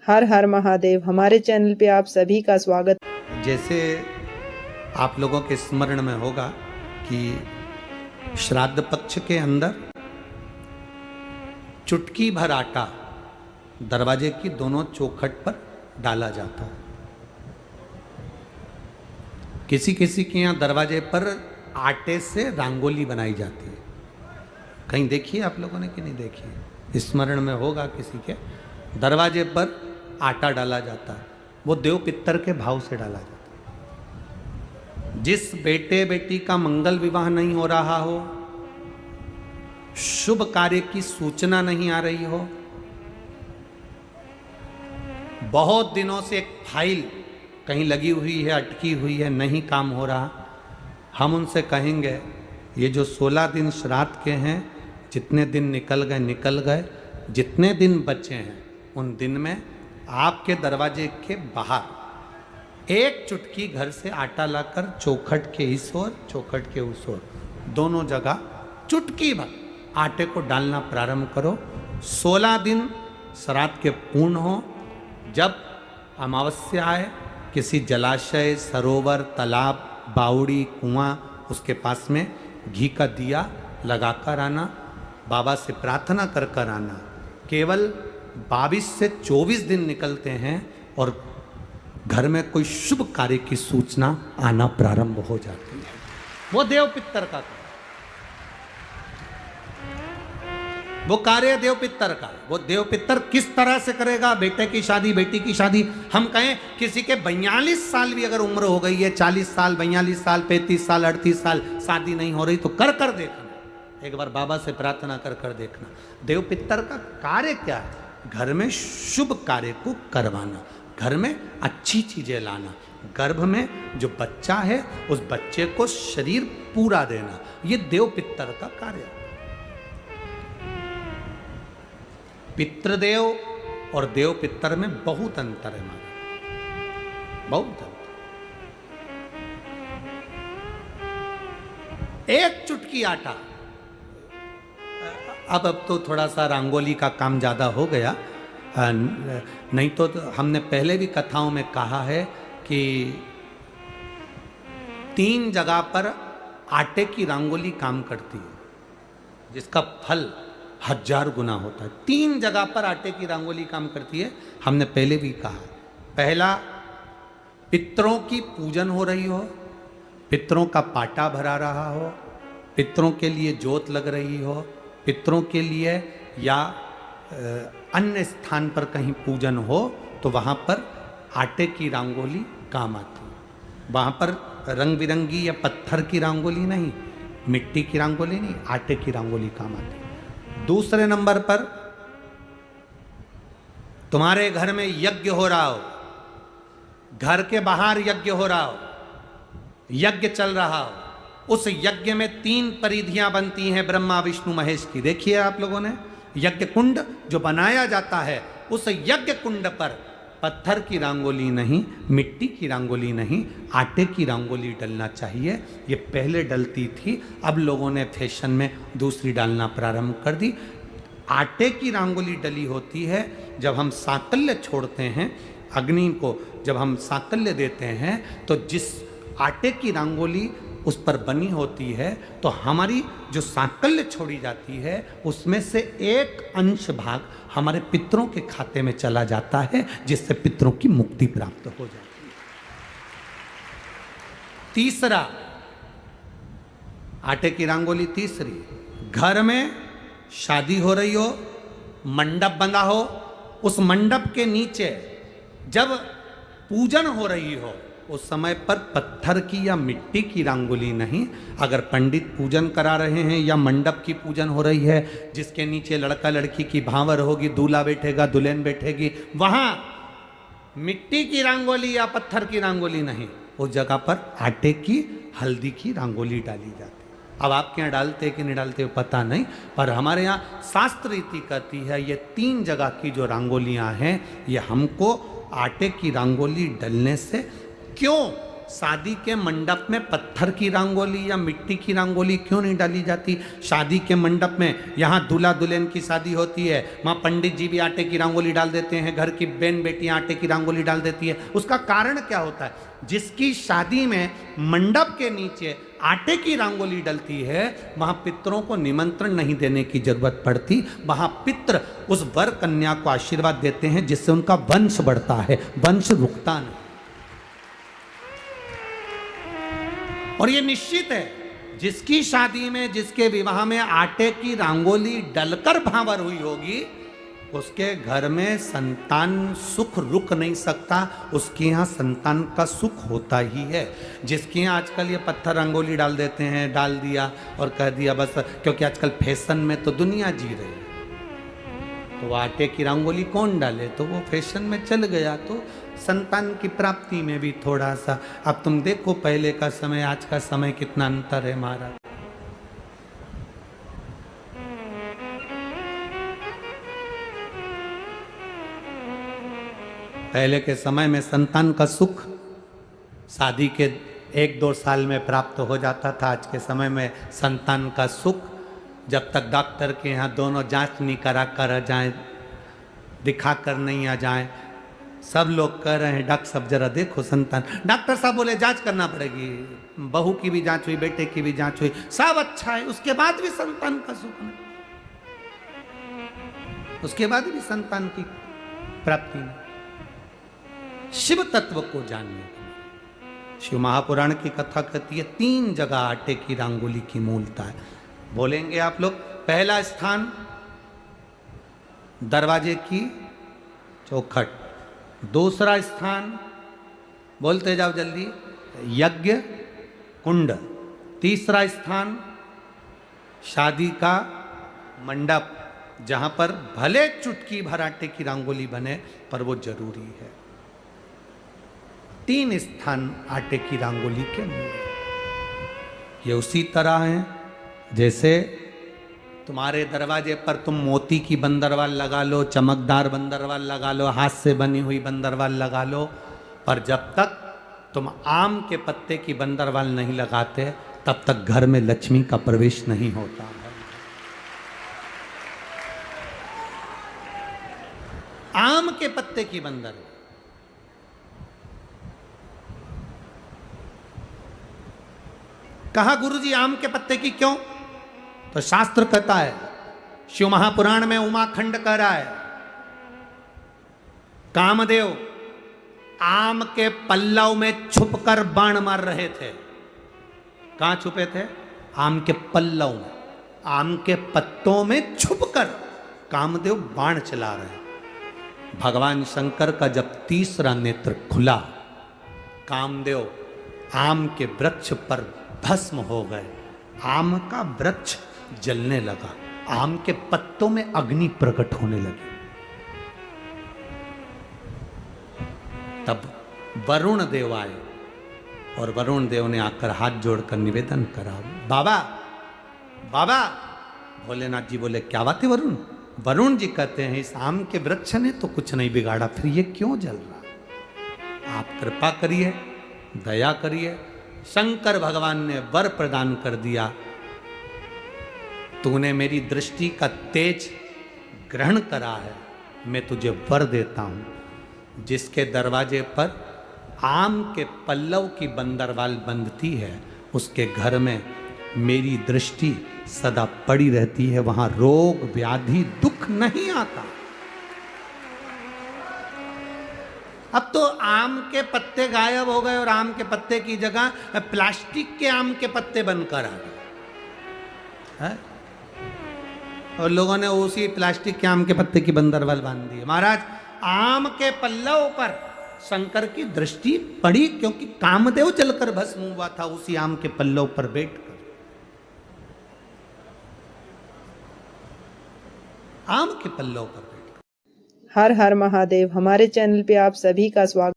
हर हर महादेव। हमारे चैनल पे आप सभी का स्वागत। जैसे आप लोगों के स्मरण में होगा कि श्राद्ध पक्ष के अंदर चुटकी भर आटा दरवाजे की दोनों चौखट पर डाला जाता है। किसी किसी के यहाँ दरवाजे पर आटे से रंगोली बनाई जाती है। कहीं देखिए आप लोगों ने कि नहीं देखी? स्मरण में होगा किसी के, दरवाजे पर आटा डाला जाता है। वो देव पितर के भाव से डाला जाता है। जिस बेटे बेटी का मंगल विवाह नहीं हो रहा हो, शुभ कार्य की सूचना नहीं आ रही हो, बहुत दिनों से एक फाइल कहीं लगी हुई है, अटकी हुई है, नहीं काम हो रहा, हम उनसे कहेंगे ये जो 16 दिन श्राद्ध के हैं, जितने दिन निकल गए, जितने दिन बचे हैं उन दिन में आपके दरवाजे के बाहर एक चुटकी घर से आटा लाकर चौखट के इस ओर चौखट के उस ओर दोनों जगह चुटकी भर आटे को डालना प्रारंभ करो। 16 दिन श्राद्ध के पूर्ण हो। जब अमावस्या आए, किसी जलाशय, सरोवर, तालाब, बावड़ी, कुआं, उसके पास में घी का दिया लगाकर आना, बाबा से प्रार्थना कर कर आना। केवल 22 से 24 दिन निकलते हैं और घर में कोई शुभ कार्य की सूचना आना प्रारंभ हो जाती है। वो देव पितर का वो कार्य देव पितर का। वो देव पितर किस तरह से करेगा? बेटे की शादी, बेटी की शादी, हम कहें किसी के 42 साल भी अगर उम्र हो गई है, 40 साल, 42 साल, 35 साल, 38 साल, शादी नहीं हो रही, तो कर कर देखना। एक बार बाबा से प्रार्थना कर कर देखना। देव पितर का कार्य क्या है? घर में शुभ कार्य को करवाना, घर में अच्छी चीजें लाना, गर्भ में जो बच्चा है उस बच्चे को शरीर पूरा देना, ये देव पितर का कार्य है। पितृदेव और देव पितर में बहुत अंतर है, माना बहुत अंतर। एक चुटकी आटा, अब तो थोड़ा सा रंगोली का काम ज़्यादा हो गया, नहीं तो हमने पहले भी कथाओं में कहा है कि 3 जगह पर आटे की रंगोली काम करती है, जिसका फल 1000 गुना होता है। 3 जगह पर आटे की रंगोली काम करती है, हमने पहले भी कहा। पहला, पितरों की पूजन हो रही हो, पितरों का पाटा भरा रहा हो, पितरों के लिए जोत लग रही हो, पितरों के लिए या अन्य स्थान पर कहीं पूजन हो, तो वहाँ पर आटे की रंगोली काम आती है। वहाँ पर रंग बिरंगी या पत्थर की रंगोली नहीं, मिट्टी की रंगोली नहीं, आटे की रंगोली काम आती है। दूसरे नंबर पर, तुम्हारे घर में यज्ञ हो रहा हो, घर के बाहर यज्ञ हो रहा हो, यज्ञ चल रहा हो, उस यज्ञ में 3 परिधियां बनती हैं ब्रह्मा विष्णु महेश की। देखिए आप लोगों ने, यज्ञ कुंड जो बनाया जाता है, उस यज्ञ कुंड पर पत्थर की रंगोली नहीं, मिट्टी की रंगोली नहीं, आटे की रंगोली डलना चाहिए। ये पहले डलती थी, अब लोगों ने फैशन में दूसरी डालना प्रारंभ कर दी। आटे की रंगोली डली होती है जब हम साकल्य छोड़ते हैं, अग्नि को जब हम साकल्य देते हैं, तो जिस आटे की रंगोली उस पर बनी होती है, तो हमारी जो साकल्य छोड़ी जाती है, उसमें से एक अंश भाग हमारे पितरों के खाते में चला जाता है, जिससे पितरों की मुक्ति प्राप्त हो जाती है। तीसरा, आटे की रंगोली तीसरी, घर में शादी हो रही हो, मंडप बंधा हो, उस मंडप के नीचे जब पूजन हो रही हो, उस समय पर पत्थर की या मिट्टी की रंगोली नहीं। अगर पंडित पूजन करा रहे हैं या मंडप की पूजन हो रही है, जिसके नीचे लड़का लड़की की भांवर होगी, दूल्हा बैठेगा, दुल्हन बैठेगी, वहां मिट्टी की रंगोली या पत्थर की रंगोली नहीं, उस जगह पर आटे की, हल्दी की रंगोली डाली जाती है। अब आपके यहाँ डालते कि नहीं डालते पता नहीं, पर हमारे यहाँ शास्त्र रीति कहती है ये 3 जगह की जो रंगोलियाँ हैं, ये हमको आटे की रंगोली डलने से, क्यों? शादी के मंडप में पत्थर की रंगोली या मिट्टी की रंगोली क्यों नहीं डाली जाती? शादी के मंडप में यहाँ दूल्हा दुल्हन की शादी होती है, वहाँ पंडित जी भी आटे की रंगोली डाल देते हैं, घर की बहन बेटियाँ आटे की रंगोली डाल देती है। उसका कारण क्या होता है? जिसकी शादी में मंडप के नीचे आटे की रंगोली डलती है, वहां पितरों को निमंत्रण नहीं देने की जरूरत पड़ती। वहां पितर उस वर कन्या को आशीर्वाद देते हैं, जिससे उनका वंश बढ़ता है, वंश रुकता नहीं। और ये निश्चित है, जिसकी शादी में, जिसके विवाह में आटे की रंगोली डलकर भांवर हुई होगी, उसके घर में संतान सुख रुक नहीं सकता, उसके यहाँ संतान का सुख होता ही है। जिसके यहाँ आजकल ये पत्थर रंगोली डाल देते हैं, डाल दिया और कह दिया बस, क्योंकि आजकल फैशन में तो दुनिया जी रही है, तो आटे की रंगोली कौन डाले, तो वो फैशन में चल गया। तो संतान की प्राप्ति में भी थोड़ा सा, अब तुम देखो पहले का समय आज का समय कितना अंतर है महाराज। पहले के समय में संतान का सुख शादी के 1-2 साल में प्राप्त हो जाता था। आज के समय में संतान का सुख जब तक डॉक्टर के यहाँ दोनों जांच नहीं करा कर जाएं, दिखा कर नहीं आ जाएं। सब लोग कह रहे हैं डॉक्टर साहब जरा देखो संतान, डॉक्टर साहब बोले जांच करना पड़ेगी, बहू की भी जांच हुई, बेटे की भी जांच हुई, सब अच्छा है, उसके बाद भी संतान का सुख नहीं, उसके बाद भी संतान की प्राप्ति नहीं। शिव तत्व को जानिए। शिव महापुराण की कथा कहती है 3 जगह आटे की रंगोली की मूलता है। बोलेंगे आप लोग, पहला स्थान दरवाजे की चौखट, दूसरा स्थान बोलते जाओ जल्दी यज्ञ कुंड, तीसरा स्थान शादी का मंडप, जहां पर भले चुटकी भर आटे की रंगोली बने पर वो जरूरी है। 3 स्थान आटे की रंगोली के मूल। ये उसी तरह है जैसे तुम्हारे दरवाजे पर तुम मोती की बंदरवाल लगा लो, चमकदार बंदरवाल लगा लो, हाथ से बनी हुई बंदरवाल लगा लो, पर जब तक तुम आम के पत्ते की बंदरवाल नहीं लगाते तब तक घर में लक्ष्मी का प्रवेश नहीं होता है। आम के पत्ते की बंदरवाल, कहा गुरुजी आम के पत्ते की क्यों? तो शास्त्र कहता है, शिव महापुराण में उमाखंड कह रहा है, कामदेव आम के पल्लव में छुपकर बाण मार रहे थे। कहां छुपे थे? आम के पल्लव में, आम के पत्तों में छुपकर कामदेव बाण चला रहे। भगवान शंकर का जब तीसरा नेत्र खुला, कामदेव आम के वृक्ष पर भस्म हो गए, आम का वृक्ष जलने लगा, आम के पत्तों में अग्नि प्रकट होने लगी। तब वरुण देव आए और वरुण देव ने आकर हाथ जोड़कर निवेदन करा, बाबा बाबा। भोलेनाथ जी बोले क्या बात है वरुण? वरुण जी कहते हैं इस आम के वृक्ष ने तो कुछ नहीं बिगाड़ा, फिर ये क्यों जल रहा? आप कृपा करिए, दया करिए। शंकर भगवान ने वर प्रदान कर दिया, तूने मेरी दृष्टि का तेज ग्रहण करा है, मैं तुझे वर देता हूं। जिसके दरवाजे पर आम के पल्लव की बंदरवाल बंधती है, उसके घर में मेरी दृष्टि सदा पड़ी रहती है, वहां रोग व्याधि दुख नहीं आता। अब तो आम के पत्ते गायब हो गए और आम के पत्ते की जगह प्लास्टिक के आम के पत्ते बनकर आ गए, और लोगों ने उसी प्लास्टिक के आम के पत्ते की बंदरवाल बांध दी। महाराज आम के पल्लव पर शंकर की दृष्टि पड़ी, क्योंकि कामदेव जलकर भस्म हुआ था उसी आम के पल्लव पर बैठकर। आम के पल्लव पर बैठकर। हर हर महादेव। हमारे चैनल पे आप सभी का स्वागत।